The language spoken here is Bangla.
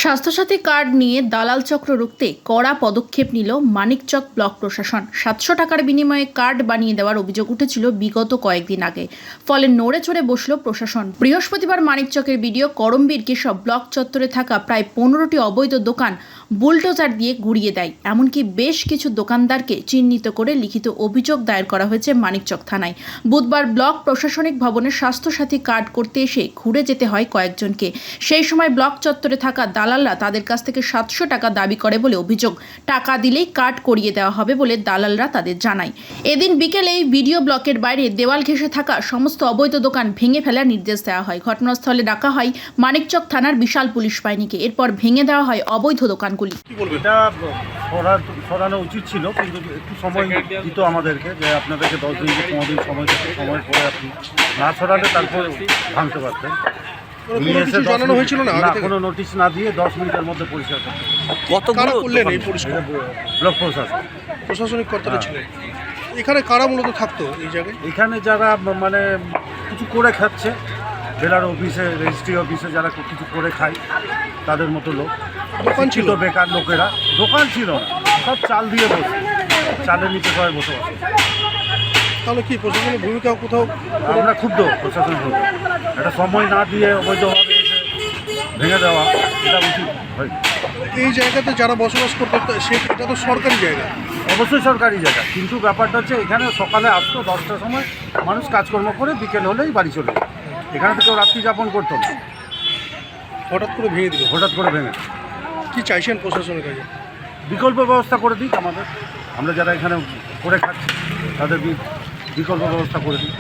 স্বাস্থ্যসাথী কার্ড নিয়ে দালাল চক্র রুখতে কড়া পদক্ষেপ নিল মানিকচক ব্লক প্রশাসন। 700 টাকার বিনিময়ে কার্ড বানিয়ে দেওয়ার অভিযোগ উঠেছিল বিগত কয়েকদিন আগে। ফলে নড়ে চড়ে বসল প্রশাসন। বৃহস্পতিবার মানিকচকের বিডিও করমবীর কেশব ব্লক চত্বরে থাকা প্রায় 15টি অবৈধ দোকান বুলডোজার দিয়ে গুড়িয়ে দেয়। এমনকি বেশ কিছু দোকানদারকে চিহ্নিত করে লিখিত অভিযোগ দায়ের করা হয়েছে মানিকচক থানায়। বুধবার ব্লক প্রশাসনিক ভবনে স্বাস্থ্যসাথী কার্ড করতে এসে ঘুরে যেতে হয় কয়েকজনকে। সেই সময় ব্লক চত্বরে থাকা দালালরা তাদের কাছ থেকে 700 টাকা দাবি করে বলে অভিযোগ। টাকা দিলেই কার্ড করিয়ে দেওয়া হবে বলে দালালরা তাদের জানায়। এদিন বিকেলেই ভিডিও ব্লকের বাইরে দেওয়াল ঘেঁষে থাকা সমস্ত অবৈধ দোকান ভেঙে ফেলার নির্দেশ দেওয়া হয়। ঘটনাস্থলে ডাকা হয় মানিকচক থানার বিশাল পুলিশ বাহিনীকে। এরপর ভেঙে দেওয়া হয় অবৈধ দোকানগুলি। এটা সরানো উচিত ছিল, কিন্তু একটু সময় দিত আমাদেরকে, যে আপনাদেরকে 10 দিন 15 দিন সময় পরে আপনি না সরালে তারপর ভাঙতে পারতেন। জানানো হয়েছিল না, কোনো নোটিশ না দিয়ে 10 মিনিটের মধ্যে পরিষ্কার করতে। কতগুলো করলেন এই পরিষ্কার? ব্লক প্রশাসন, প্রশাসনিক কর্তারা ছিল। এখানে কারা মূলত থাকতো এই জায়গায়? এখানে যারা মানে কিছু করে খাচ্ছে, জেলার অফিসে, রেজিস্ট্রি অফিসে যারা কিছু করে খায় তাদের মতো লোক। দোকান ছিল? বেকার লোকেরা, দোকান ছিল না, সব চাল দিয়ে বসে, চালের নিচে সবাই বসে বসে। তাহলে কি প্রশাসনের ভূমিকা কোথাও? আমরা ক্ষুব্ধ প্রশাসন ক্ষুব্ধ। একটা সময় না দিয়ে অবৈধভাবে এসে ভেঙে দেওয়া, এটা উচিত হয়। এই জায়গাতে যারা বসবাস করতো এটা তো সরকারি জায়গা। অবশ্যই সরকারি জায়গা, কিন্তু ব্যাপারটা হচ্ছে এখানে সকালে আসতো 10টার সময়, মানুষ কাজকর্ম করে বিকেল হলেই বাড়ি চলে যেত। এখানে তো কেউ রাত্রি যাপন করতো না, হঠাৎ করে ভেঙে দিল। হঠাৎ করে ভেঙে। কি চাইছেন প্রশাসনের কাছে? বিকল্প ব্যবস্থা করে দিক আমাদের, আমরা যারা এখানে করে খাচ্ছি তাদের বিকল্প ব্যবস্থা করে দিই।